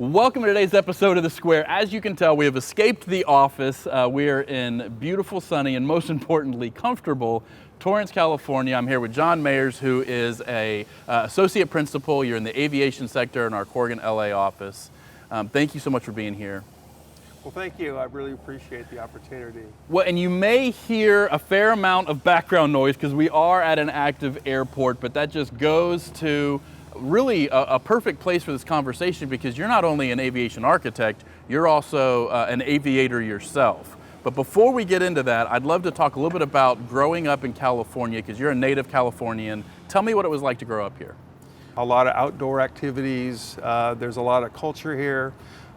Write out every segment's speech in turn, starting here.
Welcome to today's episode of The Square. As you can tell, we have escaped the office. We are in beautiful, sunny, and most importantly, comfortable Torrance, California. I'm here with John Mayers, who is a associate principal. You're in the aviation sector in our Corgan, LA office. Thank you so much for being here. Well, thank you. I really appreciate the opportunity. Well, and you may hear a fair amount of background noise because we are at an active airport, but that just goes to really a perfect place for this conversation because you're not only an aviation architect, you're also an aviator yourself. But before we get into that, I'd love to talk a little bit about growing up in California because you're a native Californian. Tell me what it was like to grow up here. A lot of outdoor activities. There's a lot of culture here.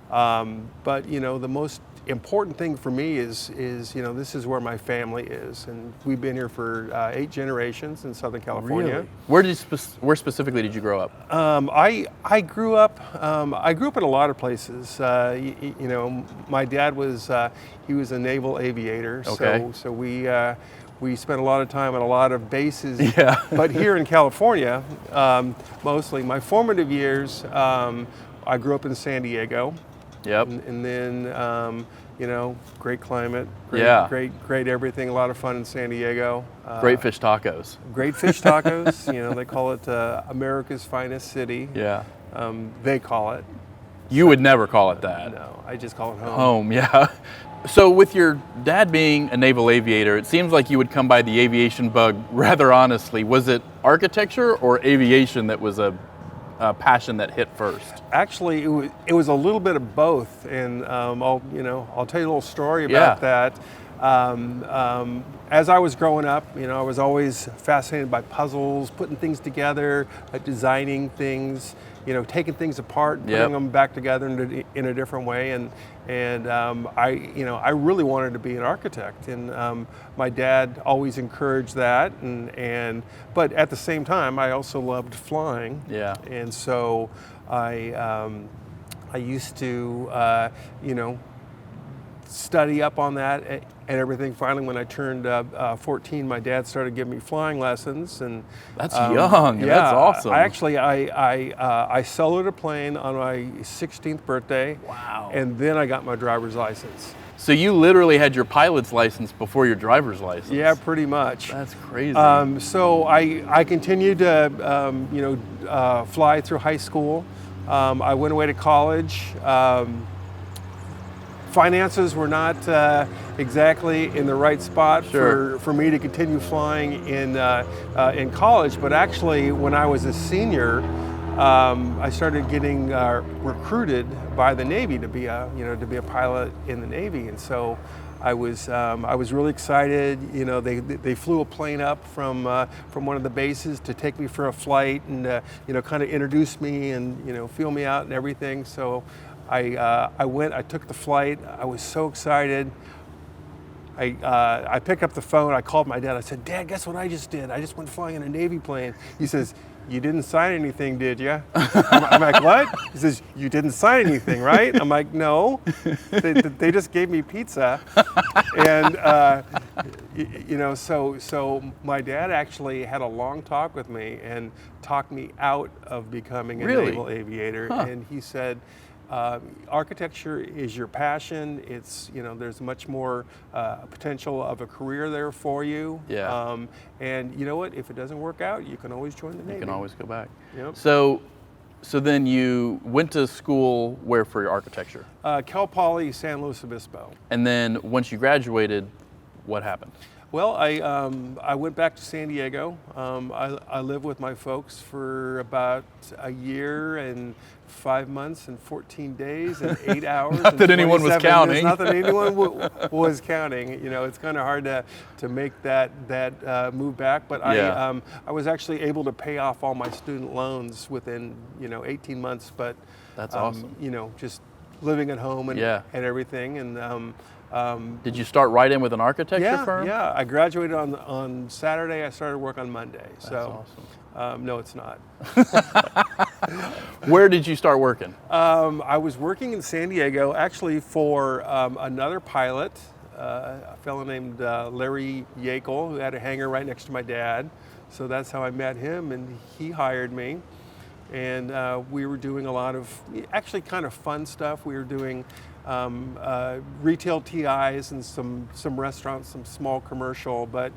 But you know, the most important thing for me is you know, this is where my family is, and we've been here for 8 generations in Southern California. Really? Where specifically did you grow up? I grew up in a lot of places. You know, my dad was he was a naval aviator, okay. so we spent a lot of time on a lot of bases. Yeah. But here in California, mostly my formative years, I grew up in San Diego. Yep. And then, you know, great climate, great everything, a lot of fun in San Diego. Great fish tacos. Great fish tacos. You know, they call it America's finest city. Yeah. They call it. You would never call it that. No, I just call it home. Home, yeah. So with your dad being a naval aviator, it seems like you would come by the aviation bug rather honestly. Was it architecture or aviation that was a passion that hit first? Actually, it was a little bit of both, and I'll tell you a little story about that. As I was growing up, you know, I was always fascinated by puzzles, putting things together, designing things, you know, taking things apart, putting them back together in a different way, and I really wanted to be an architect, and my dad always encouraged that, but at the same time, I also loved flying. Yeah. And so I used to, you know, study up on that and everything. Finally, when I turned 14, my dad started giving me flying lessons, and that's young. Yeah, that's awesome. I soloed a plane on my 16th birthday. Wow. And then I got my driver's license. So you literally had your pilot's license before your driver's license. Yeah, pretty much. That's crazy. So I continued to fly through high school. I went away to college. Finances were not exactly in the right spot for me to continue flying in college, but actually when I was a senior, I started getting recruited by the Navy to be a pilot in the Navy, and so I was really excited. You know, they flew a plane up from one of the bases to take me for a flight and you know, kind of introduce me and, you know, feel me out and everything. So I went, I took the flight, I was so excited. I picked up the phone, I called my dad, I said, "Dad, guess what I just did? I just went flying in a Navy plane." He says, "You didn't sign anything, did you?" I'm like, "What?" He says, "You didn't sign anything, right?" I'm like, "No, they just gave me pizza." And, you know, so my dad actually had a long talk with me and talked me out of becoming a naval aviator. And he said, architecture is your passion. It's, you know, there's much more potential of a career there for you. Yeah. And you know what? If it doesn't work out, you can always join the Navy. You can always go back. Yep. So then you went to school where for your architecture? Cal Poly San Luis Obispo. And then once you graduated, what happened? Well, I went back to San Diego. I lived with my folks for about a year and 5 months and 14 days and 8 hours. Not that anyone was counting. Not that anyone was counting. You know, it's kind of hard to make that move back. But I was actually able to pay off all my student loans within, you know, 18 months. But that's awesome. You know, just living at home and everything. And did you start right in with an architecture firm? Yeah, I graduated on Saturday. I started work on Monday. That's so awesome. No, it's not. Where did you start working? I was working in San Diego, actually for another pilot, a fellow named Larry Yakel, who had a hangar right next to my dad. So that's how I met him, and he hired me. and we were doing a lot of actually kind of fun stuff. We were doing retail TIs and some restaurants, some small commercial, but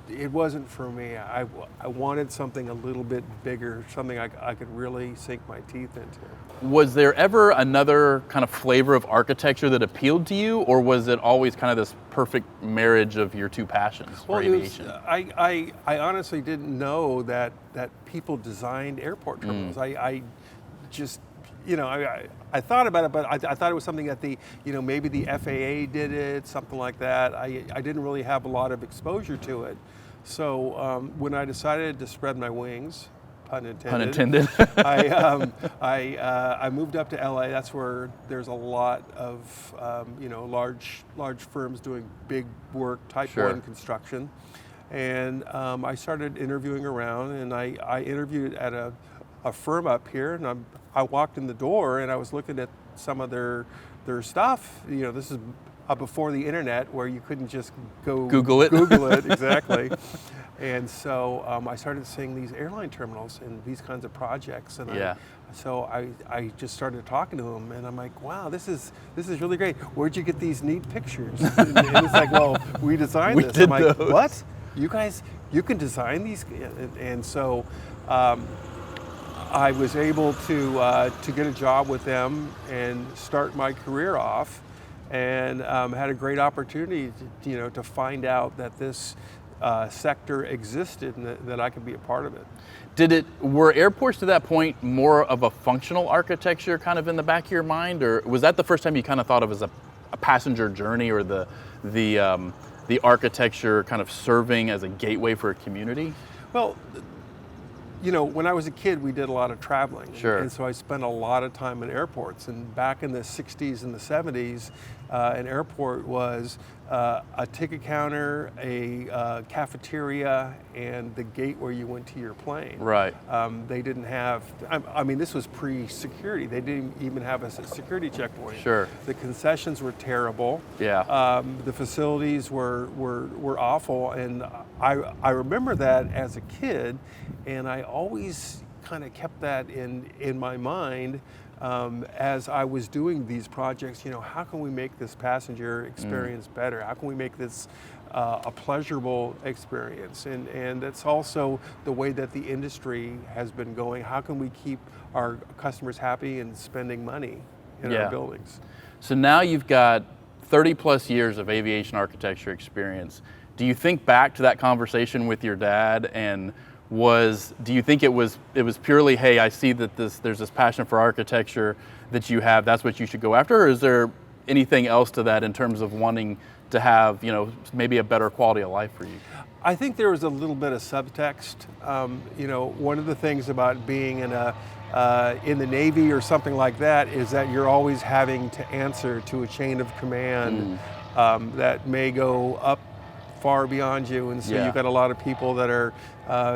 it wasn't for me. I wanted something a little bit bigger, something I could really sink my teeth into. Was there ever another kind of flavor of architecture that appealed to you, or was it always kind of this perfect marriage of your two passions for aviation? I honestly didn't know that people designed airport terminals. I just, I thought about it, but I thought it was something that maybe the FAA did it, something like that. I didn't really have a lot of exposure to it. So when I decided to spread my wings, pun intended, I moved up to LA. That's where there's a lot of large firms doing big work, Type 1 construction. And I started interviewing around, and I interviewed at a firm up here, and I walked in the door and I was looking at some of their stuff. This is before the internet, where you couldn't just go Google it. Exactly. And so I started seeing these airline terminals and these kinds of projects, and so I just started talking to them, and I'm like, wow, this is really great. Where'd you get these neat pictures? And it's like, well, we designed this. I'm like, what? You can design these? And so I was able to get a job with them and start my career off, and had a great opportunity to find out that this sector existed and that I could be a part of it. Were airports to that point more of a functional architecture kind of in the back of your mind, or was that the first time you kind of thought of as a passenger journey, or the architecture kind of serving as a gateway for a community? Well, when I was a kid, we did a lot of traveling. Sure. And so I spent a lot of time in airports. And back in the 60s and the 70s, an airport was a ticket counter, a cafeteria, and the gate where you went to your plane. Right. They didn't have, this was pre-security. They didn't even have a security checkpoint. Sure. The concessions were terrible. Yeah. The facilities were awful. And I remember that as a kid, and I always kind of kept that in my mind as I was doing these projects. How can we make this passenger experience better? How can we make this a pleasurable experience? And that's also the way that the industry has been going. How can we keep our customers happy and spending money in our buildings? So now you've got 30 plus years of aviation architecture experience. Do you think back to that conversation with your dad, and do you think it was purely, hey, I see that there's this passion for architecture that you have, that's what you should go after, or is there anything else to that in terms of wanting to have, maybe a better quality of life for you? I think there was a little bit of subtext. One of the things about being in the Navy or something like that is that you're always having to answer to a chain of command that may go up far beyond you, and so you've got a lot of people that are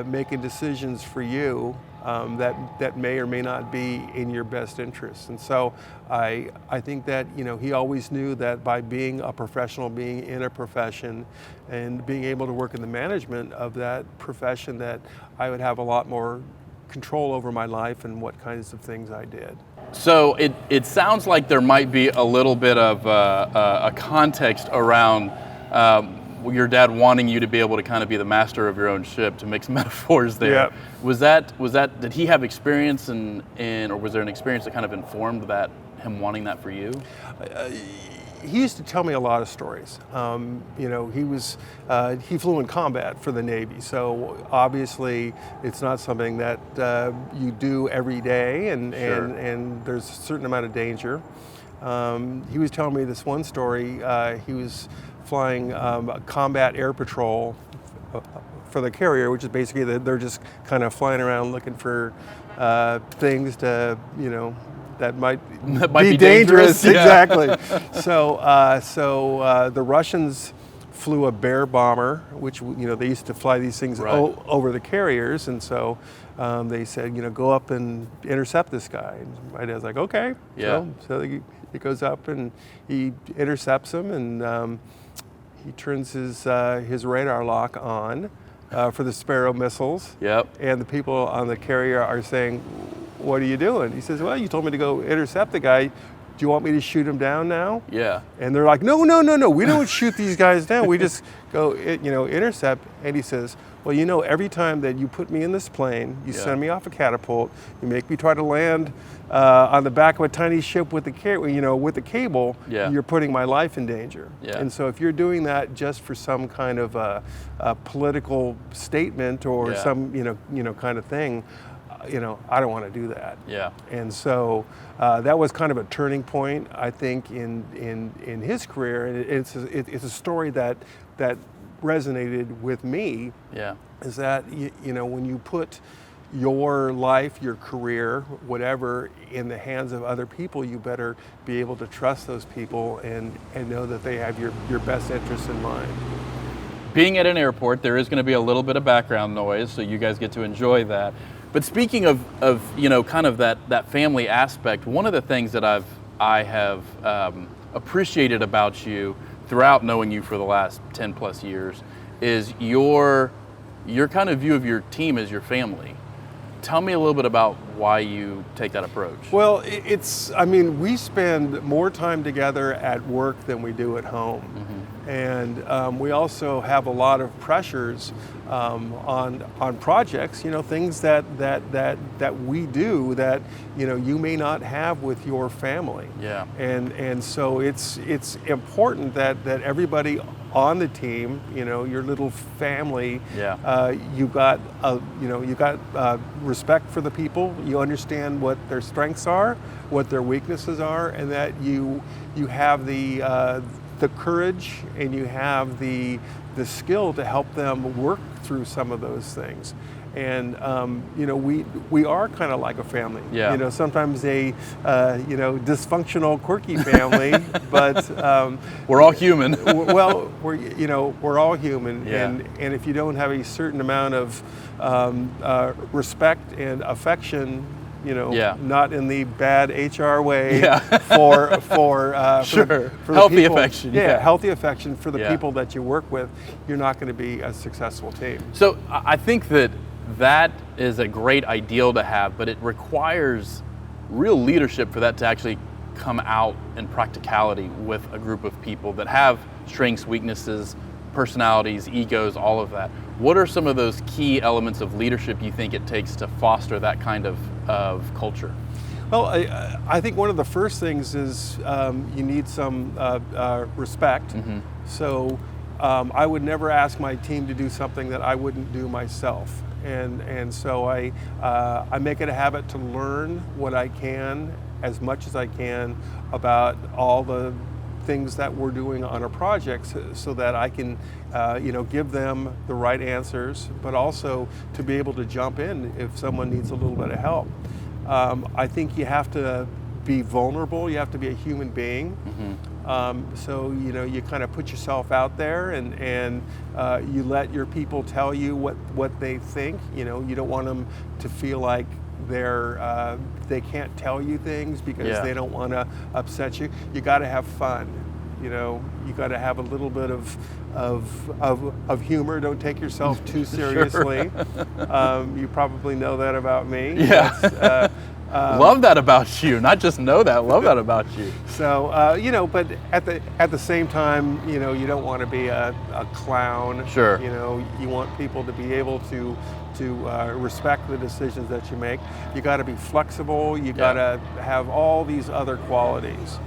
making decisions for you that may or may not be in your best interest. And so I think that he always knew that by being a professional, being in a profession, and being able to work in the management of that profession, that I would have a lot more control over my life and what kinds of things I did. So it sounds like there might be a little bit of a context around your dad wanting you to be able to kind of be the master of your own ship, to mix metaphors there. Yep. Was that did he have experience in or was there an experience that kind of informed that, him wanting that for you? He used to tell me a lot of stories. He flew in combat for the Navy, so obviously it's not something that you do every day, and there's a certain amount of danger. He was telling me this one story. He was flying combat air patrol for the carrier, which is basically they're just kind of flying around looking for things to, that might be dangerous. Exactly. So the Russians flew a Bear bomber, which they used to fly these things over the carriers, and so they said, go up and intercept this guy. And my dad's like, okay. Yeah. So he goes up and he intercepts him, and he turns his radar lock on, for the Sparrow missiles. Yep. And the people on the carrier are saying, "What are you doing?" He says, "Well, you told me to go intercept the guy. Do you want me to shoot him down now?" Yeah. And they're like, "No, no, no, no. We don't shoot these guys down. We just go, intercept." And he says, "Well, every time that you put me in this plane, you send me off a catapult, you make me try to land on the back of a tiny ship with the with the cable, you're putting my life in danger." Yeah. And so if you're doing that just for some kind of a political statement or some kind of thing, I don't want to do that. Yeah. And so that was kind of a turning point, I think, in his career. And it's a story that resonated with me. Yeah. Is that when you put your life, your career, whatever, in the hands of other people, you better be able to trust those people and know that they have your best interests in mind. Being at an airport, there is going to be a little bit of background noise, so you guys get to enjoy that. But speaking of kind of that family aspect, one of the things that I have appreciated about you throughout knowing you for the last 10 plus years is your kind of view of your team as your family. Tell me a little bit about why you take that approach. Well, we spend more time together at work than we do at home. Mm-hmm. And we also have a lot of pressures on projects, things that we do that, you may not have with your family. Yeah. And so it's important that everybody on the team, your little family, you got respect for the people. You understand what their strengths are, what their weaknesses are, and that you have the courage and you have the skill to help them work through some of those things. And we are kind of like a family. Yeah. Sometimes a dysfunctional, quirky family, but we're all human. Well, we're all human, and if you don't have a certain amount of respect and affection, not in the bad HR way, for healthy affection. Healthy affection for the people that you work with, you're not going to be a successful team. So I think that is a great ideal to have, but it requires real leadership for that to actually come out in practicality with a group of people that have strengths, weaknesses, personalities, egos, all of that. What are some of those key elements of leadership you think it takes to foster that kind of culture? Well, I think one of the first things is you need some respect. Mm-hmm. So I would never ask my team to do something that I wouldn't do myself. And so I make it a habit to learn what I can, as much as I can, about all the things that we're doing on a project, so that I can give them the right answers, but also to be able to jump in if someone needs a little bit of help. I think you have to be vulnerable. You have to be a human being. Mm-hmm. So you kind of put yourself out there, and you let your people tell you what they think. You don't want them to feel like they can't tell you things because they don't want to upset you. You got to have fun. You got to have a little bit of humor. Don't take yourself too seriously. You probably know that about me. Yeah. Love that about you. Not just know that. Love that about you. So but at the same time, you don't want to be a clown. Sure. You want people to be able to respect the decisions that you make. You got to be flexible. You got to have all these other qualities.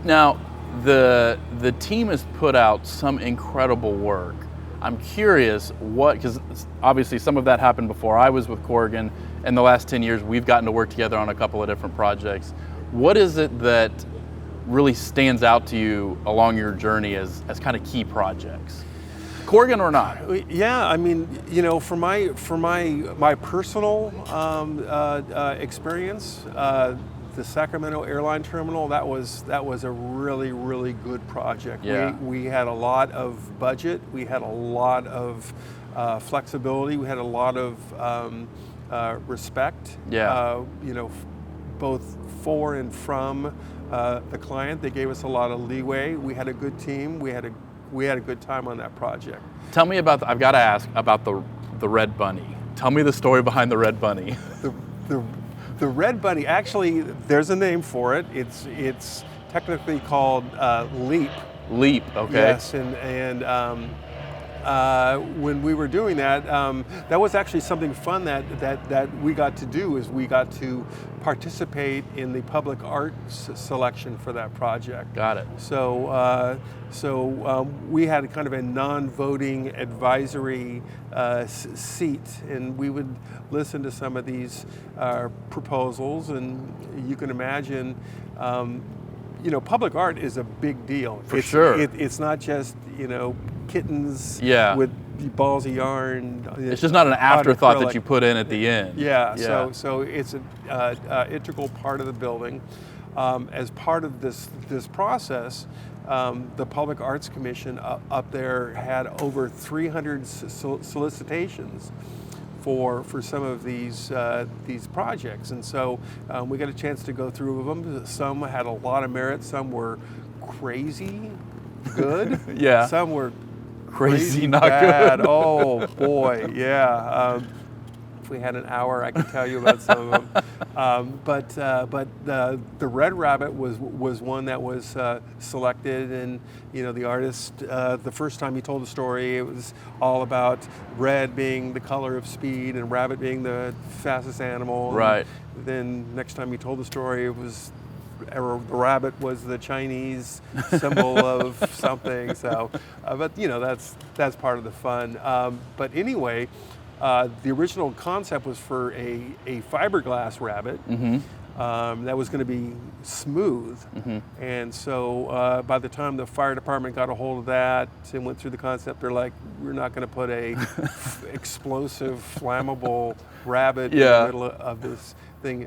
Now, the team has put out some incredible work. I'm curious because obviously some of that happened before I was with Corgan. In the last 10 years, we've gotten to work together on a couple of different projects. What is it that really stands out to you along your journey as kind of key projects? Corgan or not? Yeah, for my personal experience, the Sacramento airline terminal, that was a really, really good project. Yeah. We had a lot of budget, we had a lot of flexibility, we had a lot of respect. Yeah. Both for and from the client. They gave us a lot of leeway. We had a good team. We had a we had a good time on that project. Tell me about, I've got to ask about the red bunny. Tell me the story behind the red bunny. The red bunny, actually, there's a name for it. It's technically called Leap. Leap, okay. Yes, and when we were doing that, that was actually something fun that we got to do. Is we got to participate in the public arts selection for that project. Got it. So we had kind of a non-voting advisory seat, and we would listen to some of these proposals, and you can imagine. Public art is a big deal. For sure. It's not just, kittens Yeah. with balls of yarn. It's just not an afterthought that you put in at the end. Yeah. So it's an integral part of the building. As part of this process, the Public Arts Commission up there had over 300 solicitations for some of these projects, and so we got a chance to go through them. Some had a lot of merit. Some were crazy good. Yeah. Some were Crazy not bad. good. Oh boy, yeah. If we had an hour, I could tell you about some of them. But the Red Rabbit was one that was selected, and the artist, the first time he told the story, it was all about red being the color of speed and rabbit being the fastest animal. Right. And then next time he told the story, it was the rabbit was the Chinese symbol of something. So, but that's part of the fun. But anyway. The original concept was for a fiberglass rabbit that was going to be smooth. And so by the time the fire department got a hold of that and went through the concept, they're like, we're not going to put a explosive, flammable rabbit in the middle of this thing.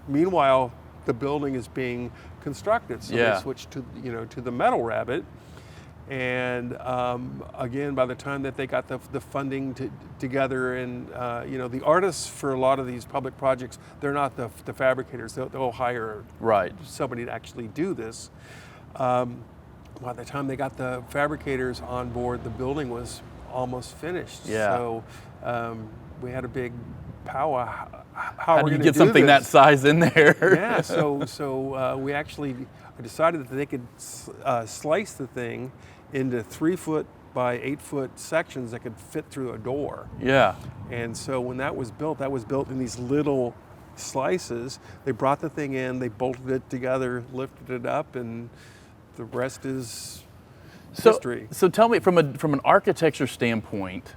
Meanwhile, the building is being constructed, so they switched to the metal rabbit. And again, by the time that they got the funding together, and the artists for a lot of these public projects, they're not the fabricators. They'll hire somebody to actually do this. By the time they got the fabricators on board, the building was almost finished. Yeah. So we had a big powwow. How do you get something that size in there? Yeah. So we actually decided that they could slice the thing into 3-foot by 8-foot sections that could fit through a door. Yeah. And so when that was built in these little slices. They brought the thing in, they bolted it together, lifted it up, and the rest is history. So tell me, from an architecture standpoint,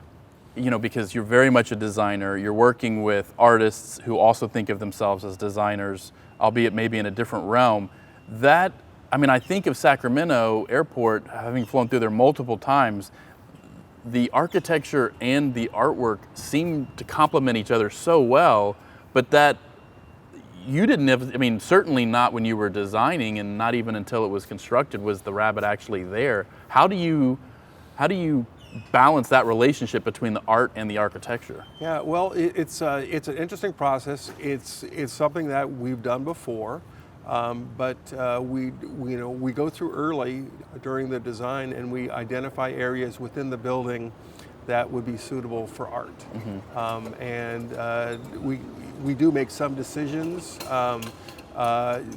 because you're very much a designer, you're working with artists who also think of themselves as designers, albeit maybe in a different realm. I think of Sacramento Airport, having flown through there multiple times, the architecture and the artwork seem to complement each other so well, but that you didn't have, certainly not when you were designing, and not even until it was constructed was the rabbit actually there. How do you balance that relationship between the art and the architecture? Yeah, well, it's an interesting process. It's something that we've done before. But we go through early during the design, and we identify areas within the building that would be suitable for art. And we do make some decisions.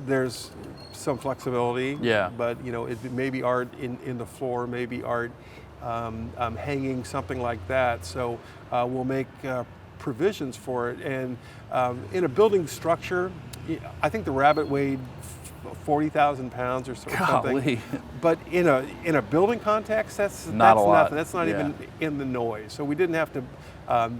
There's some flexibility. Yeah. But it may be art in the floor, maybe art hanging, something like that. So we'll make provisions for it. And in a building structure, I think the rabbit weighed 40,000 pounds or something. But in a building context, that's not a lot. Nothing. That's not even in the noise. So we didn't have to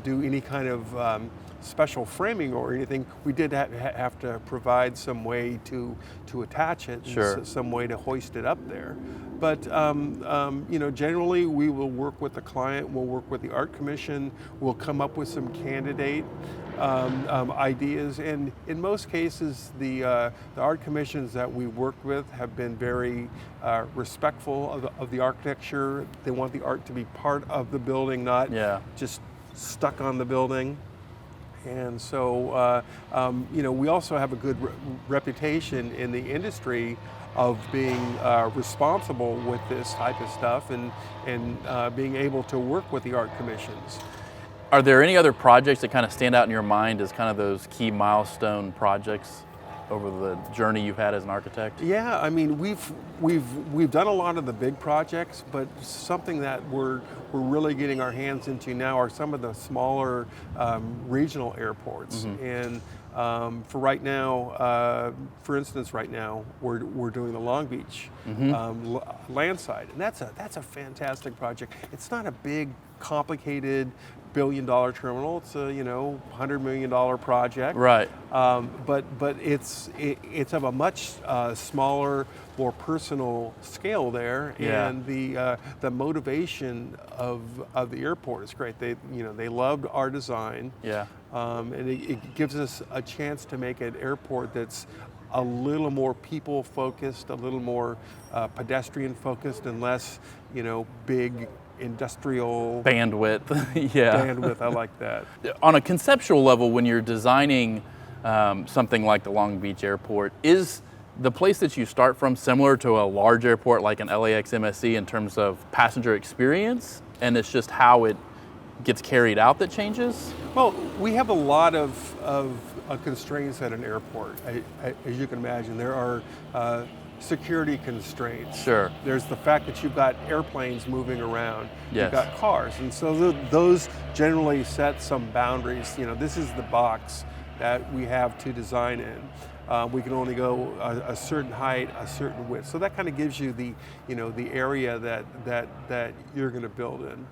do any kind of special framing or anything. We did have to provide some way to attach it, and some way to hoist it up there. But generally we will work with the client. We'll work with the art commission. We'll come up with some candidate ideas, and in most cases, the art commissions that we worked with have been very respectful of the architecture. They want the art to be part of the building, not just stuck on the building. And so, we also have a good reputation in the industry of being responsible with this type of stuff and being able to work with the art commissions. Are there any other projects that kind of stand out in your mind as kind of those key milestone projects over the journey you've had as an architect? Yeah, I mean, we've done a lot of the big projects, but something that we're really getting our hands into now are some of the smaller regional airports. And for right now, for instance, right now we're doing the Long Beach landside, and that's a fantastic project. It's not a big, complicated billion-dollar terminal. It's a $100 million project. Right. But it's of a much smaller, more personal scale there, and the motivation of the airport is great. They loved our design. Yeah. And it gives us a chance to make an airport that's a little more people focused, a little more pedestrian focused, and less big industrial bandwidth. Bandwidth, I like that. On a conceptual level, when you're designing something like the Long Beach Airport, is the place that you start from similar to a large airport like an LAX MSC in terms of passenger experience, and it's just how it gets carried out that changes? Well, we have a lot of constraints at an airport. As you can imagine, there are security constraints. Sure. There's the fact that you've got airplanes moving around. Yes. You've got cars, and so those generally set some boundaries. This is the box that we have to design in. We can only go a certain height, a certain width. So that kind of gives you the area that you're going to build in.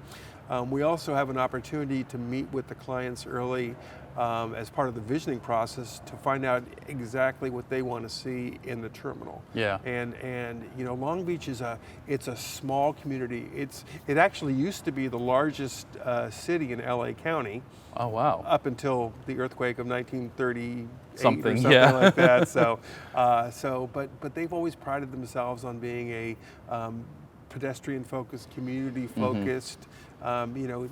We also have an opportunity to meet with the clients early as part of the visioning process to find out exactly what they want to see in the terminal. Yeah. And Long Beach is a small community. It actually used to be the largest city in LA County. Oh wow. Up until the earthquake of 1938 something like that. But they've always prided themselves on being a pedestrian focused, community focused,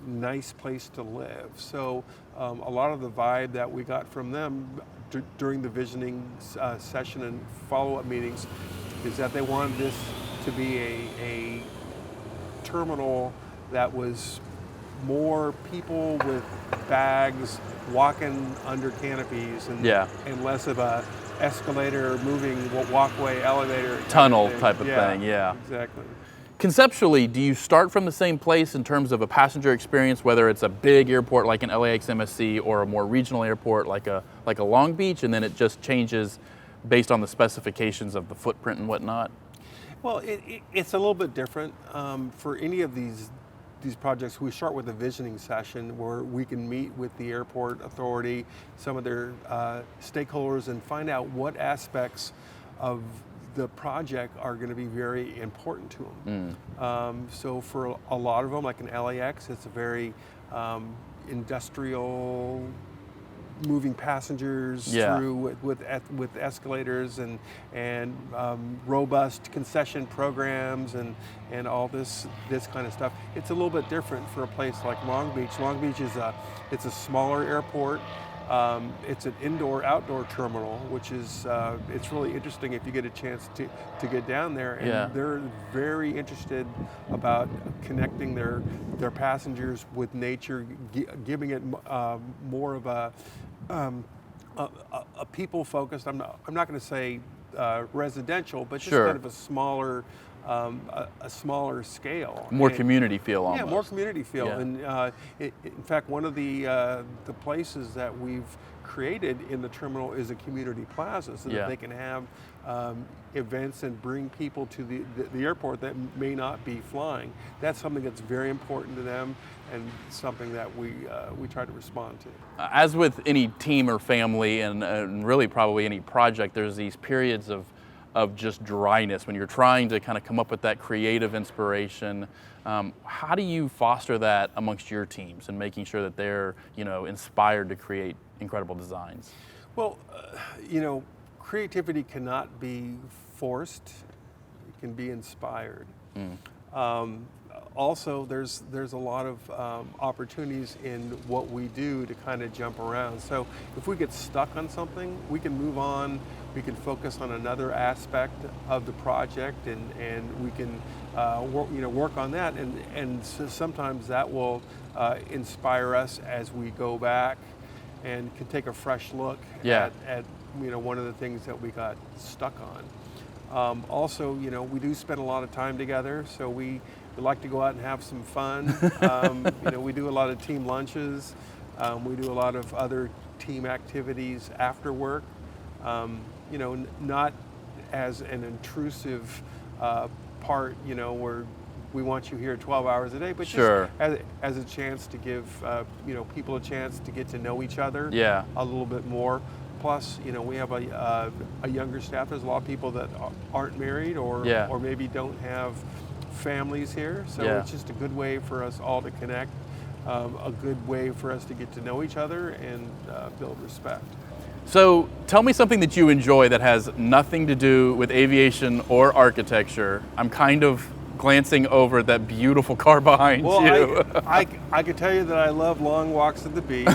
nice place to live. So a lot of the vibe that we got from them during the visioning session and follow-up meetings is that they wanted this to be a terminal that was more people with bags walking under canopies and less of a escalator, moving walkway, elevator, tunnel type of thing. Yeah, exactly. Conceptually, do you start from the same place in terms of a passenger experience, whether it's a big airport like an LAX MSC or a more regional airport like a Long Beach, and then it just changes based on the specifications of the footprint and whatnot? Well, it's a little bit different. For any of these projects, we start with a visioning session where we can meet with the airport authority, some of their stakeholders, and find out what aspects of the project are going to be very important to them. So for a lot of them, like in LAX, it's a very industrial, moving passengers through with escalators and robust concession programs and all this kind of stuff. It's a little bit different for a place like Long Beach. Long Beach is a smaller airport. It's an indoor-outdoor terminal, which is it's really interesting if you get a chance to get down there. And they're very interested about connecting their passengers with nature, giving it more of a people-focused. I'm not going to say residential, but just kind of a smaller scale. More community feel almost. Yeah, more community feel. Yeah. And in fact, one of the places that we've created in the terminal is a community plaza so that they can have events and bring people to the airport that may not be flying. That's something that's very important to them and something that we try to respond to. As with any team or family and really probably any project, there's these periods of just dryness when you're trying to kind of come up with that creative inspiration. How do you foster that amongst your teams and making sure that they're inspired to create incredible designs? Well, creativity cannot be forced. It can be inspired. also, there's a lot of opportunities in what we do to kind of jump around. So if we get stuck on something, we can move on. We can focus on another aspect of the project, and we can work on that. And so sometimes that will inspire us as we go back and can take a fresh look at one of the things that we got stuck on. Also, we do spend a lot of time together, so we like to go out and have some fun. We do a lot of team lunches. We do a lot of other team activities after work. Not as an intrusive part, where we want you here 12 hours a day, but Sure. just as a chance to give people a chance to get to know each other a little bit more. Plus, we have a younger staff. There's a lot of people that aren't married or maybe don't have families here. So it's just a good way for us all to connect, a good way for us to get to know each other and build respect. So tell me something that you enjoy that has nothing to do with aviation or architecture. I'm kind of glancing over that beautiful car behind you. I could tell you that I love long walks at the beach,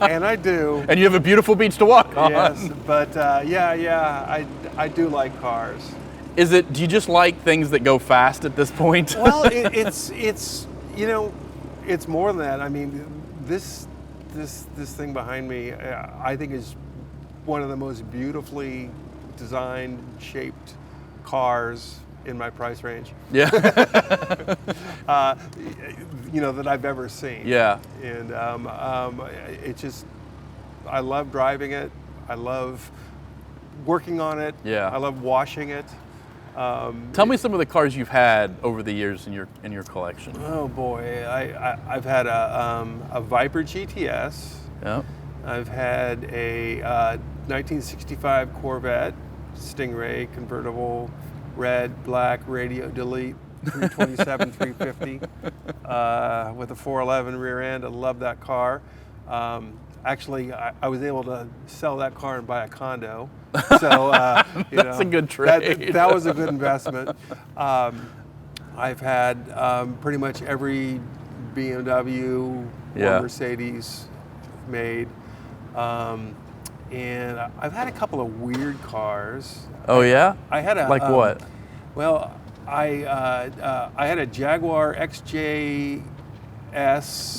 and I do. And you have a beautiful beach to walk on. Yes, but I do like cars. Do you just like things that go fast at this point? Well, it's more than that. I mean, this thing behind me, I think is one of the most beautifully designed, shaped cars in my price range. Yeah. That I've ever seen. Yeah. And I love driving it. I love working on it. Yeah. I love washing it. Tell me some of the cars you've had over the years in your collection. Oh boy, I've had a Viper GTS. Yep. I've had a 1965 Corvette Stingray convertible, red, black, radio delete, 327, 350, with a 411 rear end. I love that car. Actually, I was able to sell that car and buy a condo. So that's a good trade. That was a good investment. I've had pretty much every BMW or Mercedes made, and I've had a couple of weird cars. Oh yeah? I had a what? Well, I had a Jaguar XJS.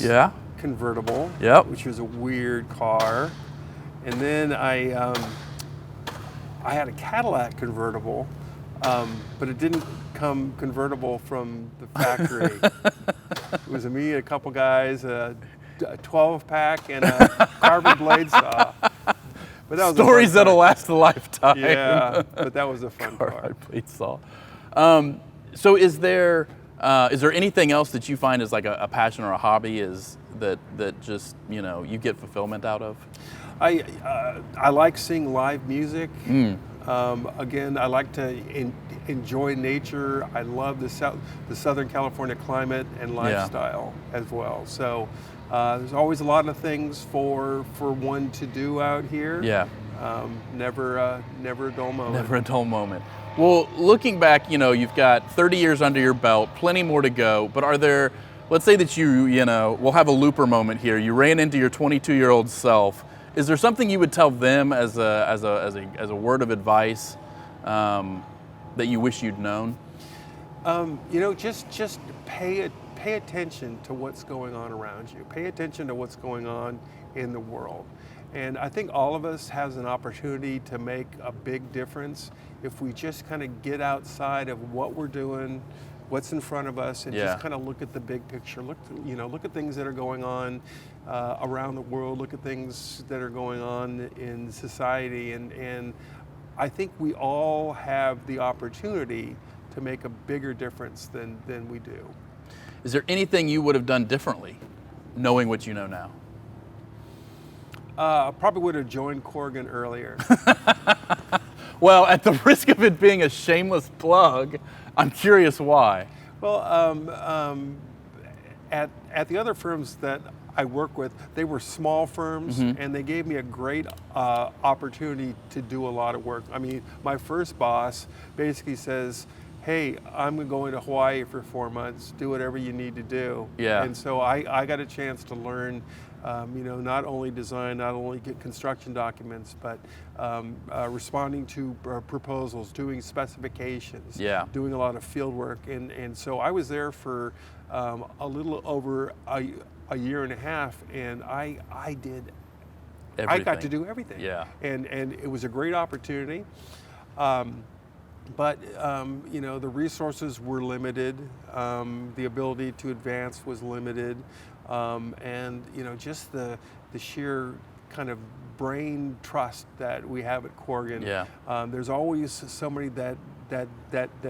Yeah. Convertible, which was a weird car, and then I had a Cadillac convertible, but it didn't come convertible from the factory. It was me and a couple guys, a 12-pack and a carbon blade saw. But that was stories that'll last a lifetime. Yeah, but that was a fun car. Carbon blade saw. So is there anything else that you find is like a passion or a hobby that just you get fulfillment out of? I like seeing live music. Again, I like to enjoy nature. I love the Southern California climate and lifestyle as well. So there's always a lot of things for one to do out here. Yeah. Never a dull moment. Never a dull moment. Well, looking back, you've got 30 years under your belt, plenty more to go, but are there, let's say that we'll have a looper moment here. You ran into your 22-year-old self. Is there something you would tell them as a word of advice that you wish you'd known? Just pay attention to what's going on around you. Pay attention to what's going on in the world. And I think all of us has an opportunity to make a big difference if we just kind of get outside of what we're doing, what's in front of us, and just kind of look at the big picture. Look at things that are going on around the world. Look at things that are going on in society, and I think we all have the opportunity to make a bigger difference than we do. Is there anything you would have done differently, knowing what you know now? Probably would have joined Corgan earlier. Well, at the risk of it being a shameless plug, I'm curious why. Well, at the other firms that I work with, they were small firms, and they gave me a great opportunity to do a lot of work. I mean, my first boss basically says, hey, I'm going to Hawaii for 4 months, do whatever you need to do. Yeah. And so I got a chance to learn, not only design, not only get construction documents, but responding to proposals, doing specifications, doing a lot of field work. And so I was there for a little over a year and a half, and I did everything. I got to do everything. Yeah. And it was a great opportunity. But the resources were limited. The ability to advance was limited. And just the sheer kind of brain trust that we have at Corgan. Yeah. There's always somebody that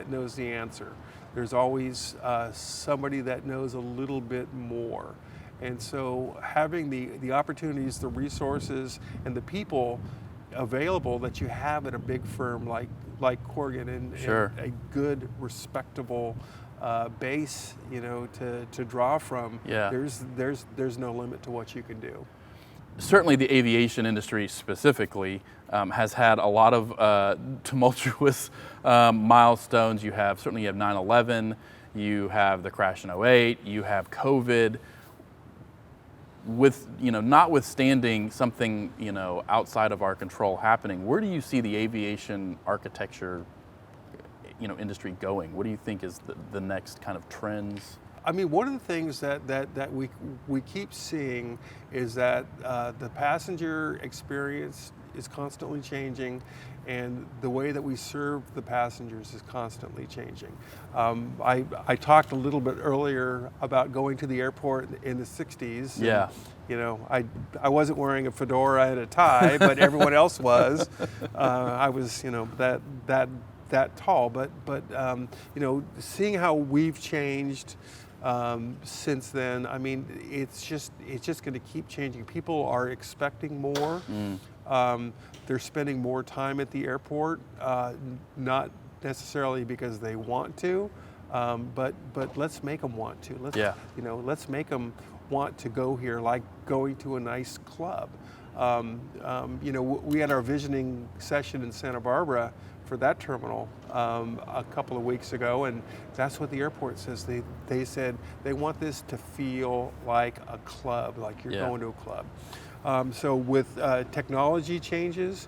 knows the answer. There's always somebody that knows a little bit more. And so having the opportunities, the resources, and the people available that you have at a big firm like Corgan, and a good, respectable base, to draw from. Yeah. There's no limit to what you can do. Certainly, the aviation industry specifically has had a lot of tumultuous milestones. You have 9/11. You have the crash in 08. You have COVID. With notwithstanding something outside of our control happening, where do you see the aviation architecture industry going? What do you think is the next kind of trends? I mean, one of the things that we keep seeing is that the passenger experience is constantly changing, and the way that we serve the passengers is constantly changing. I talked a little bit earlier about going to the airport in the 60s. Yeah. And, I wasn't wearing a fedora and a tie, but everyone else was. I was, that tall. But seeing how we've changed since then, I mean, it's just going to keep changing. People are expecting more. They're spending more time at the airport, not necessarily because they want to, but let's make them want to. Let's make them want to go here, like going to a nice club. We had our visioning session in Santa Barbara for that terminal a couple of weeks ago, and that's what the airport says. They said they want this to feel like a club, like you're going to a club. So with technology changes,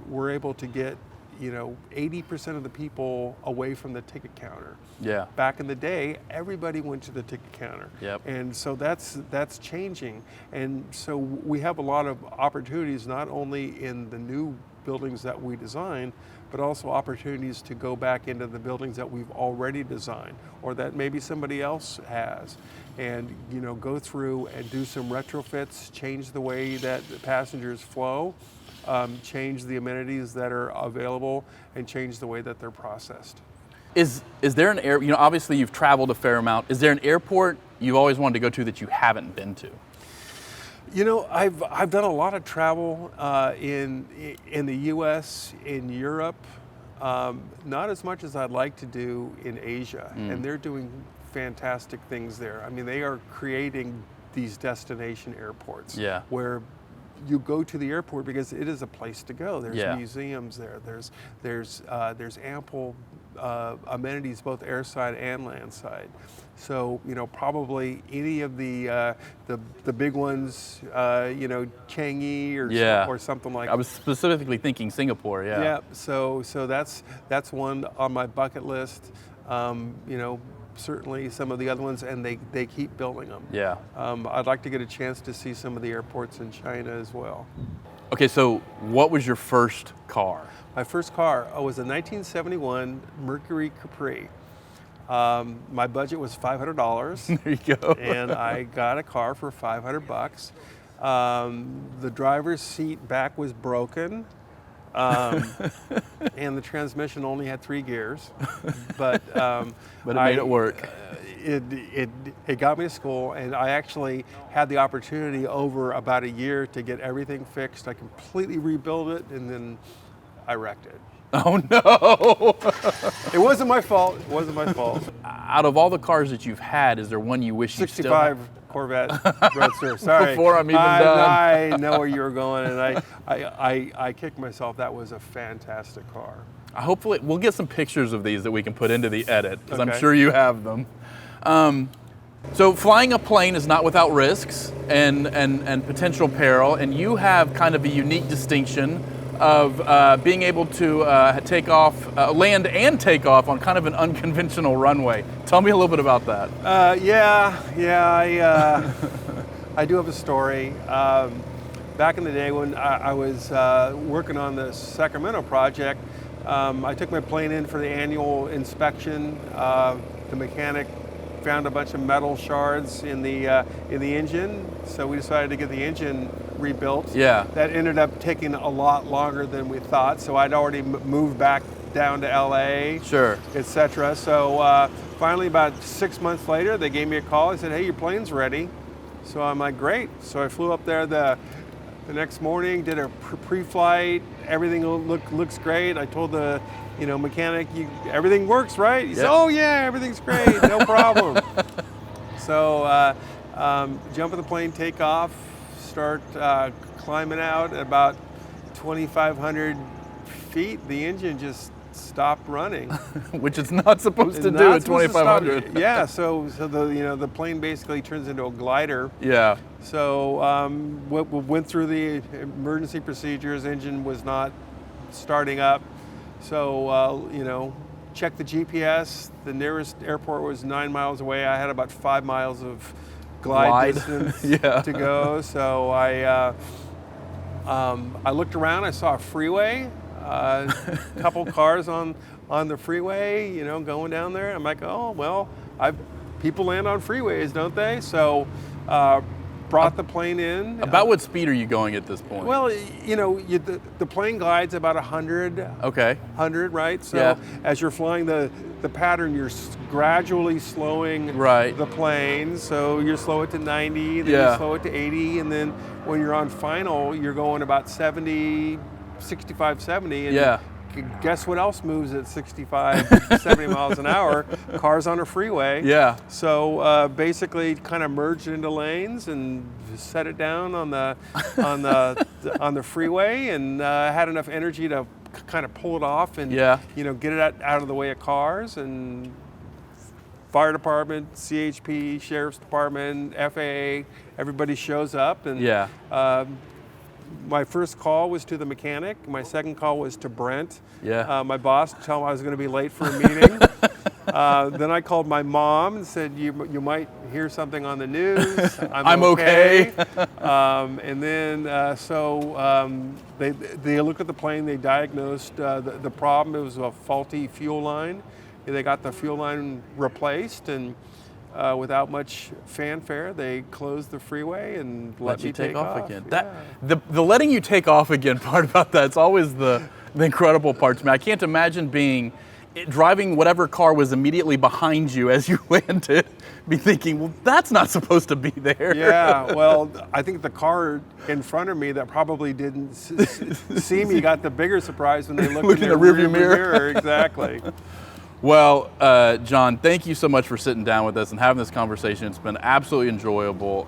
we're able to get 80% of the people away from the ticket counter. Yeah. Back in the day, everybody went to the ticket counter. Yep. And so that's changing. And so we have a lot of opportunities, not only in the new buildings that we design, but also opportunities to go back into the buildings that we've already designed, or that maybe somebody else has, and go through and do some retrofits, change the way that the passengers flow, change the amenities that are available, and change the way that they're processed. Is there an air? Obviously you've traveled a fair amount. Is there an airport you've always wanted to go to that you haven't been to? I've done a lot of travel in the U.S., in Europe, not as much as I'd like to do in Asia, and they're doing fantastic things there. I mean, they are creating these destination airports where you go to the airport because it is a place to go. There's museums there. There's ample amenities, both airside and landside. So probably any of the big ones, Changi or something like that. I was specifically thinking Singapore. Yeah. So that's one on my bucket list. Certainly some of the other ones, and they keep building them. Yeah. I'd like to get a chance to see some of the airports in China as well. Okay, so what was your first car? My first car was a 1971 Mercury Capri. My budget was $500. There you go. And I got a car for $500. The driver's seat back was broken. And the transmission only had 3 gears, but it made it work. It got me to school, and I actually had the opportunity over about a year to get everything fixed. I completely rebuilt it, and then I wrecked it. Oh no! It wasn't my fault. It wasn't my fault. Out of all the cars that you've had, is there one you wish you still had? 65 Corvette Roadster. Sorry. Before I'm even done. I know where you were going, and I kicked myself. That was a fantastic car. Hopefully, we'll get some pictures of these that we can put into the edit, because I'm Okay. sure you have them. So flying a plane is not without risks and potential peril, and you have kind of a unique distinction of being able to take off, land and take off on kind of an unconventional runway. Tell me a little bit about that. I do have a story. Back in the day when I was working on the Sacramento project, I took my plane in for the annual inspection. The mechanic found a bunch of metal shards in the engine, so we decided to get the engine rebuilt. Yeah. That ended up taking a lot longer than we thought, so I'd already moved back down to LA, Sure. etc. So finally, about 6 months later, they gave me a call. They said, "Hey, your plane's ready." So I'm like, "Great." So I flew up there the next morning, did a pre-flight. Everything looks great. I told the mechanic, everything works, right? He said, "Oh yeah, everything's great, no problem." So jump in the plane, take off, start climbing out at about 2,500 feet. The engine just stopped running. Which it's not supposed to It's do not at supposed to stop. 2,500. Yeah, so the plane basically turns into a glider. Yeah. So went through the emergency procedures. Engine was not starting up. So checked the GPS. The nearest airport was 9 miles away. I had about 5 miles of glide distance Yeah. to go. So I looked around. I saw a freeway. Couple cars on the freeway, going down there. I'm like, oh well, people land on freeways, don't they? So brought the plane in. About what speed are you going at this point? Well, the plane glides about 100. Okay. 100, right? So Yeah. as you're flying the pattern, you're gradually slowing Right. the plane. So you slow it to 90, then Yeah. you slow it to 80, and then when you're on final, you're going about 70, 65, 70. And Yeah. guess what else moves at 65, 70 miles an hour? Cars on a freeway. Yeah. So basically, kind of merged into lanes and set it down on the on the freeway, and had enough energy to kind of pull it off and Yeah. get it out of the way of cars. And fire department, CHP, sheriff's department, FAA, everybody shows up. And Yeah. my first call was to the mechanic. My second call was to Brent, Yeah. my boss, to tell him I was going to be late for a meeting. Then I called my mom and said, you might hear something on the news. I'm okay. And then they looked at the plane. They diagnosed the problem. It was a faulty fuel line. They got the fuel line replaced, and without much fanfare, they closed the freeway and let me take off again. Yeah. The letting you take off again part about that's always the incredible part to me. I can't imagine driving whatever car was immediately behind you as you landed, be thinking, well, that's not supposed to be there. Yeah, well, I think the car in front of me that probably didn't see me got the bigger surprise when they looked Looked in in their the rearview mirror. Exactly. Well, John, thank you so much for sitting down with us and having this conversation. It's been absolutely enjoyable.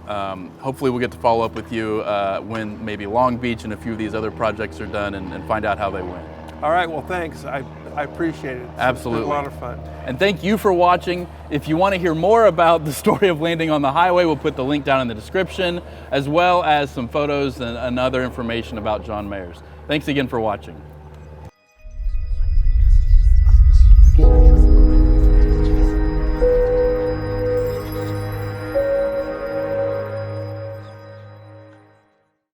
Hopefully we'll get to follow up with you when maybe Long Beach and a few of these other projects are done and find out how they went. All right, well, thanks. I appreciate it. Absolutely. It's been a lot of fun. And thank you for watching. If you want to hear more about the story of landing on the highway, we'll put the link down in the description, as well as some photos and other information about John Mayers. Thanks again for watching.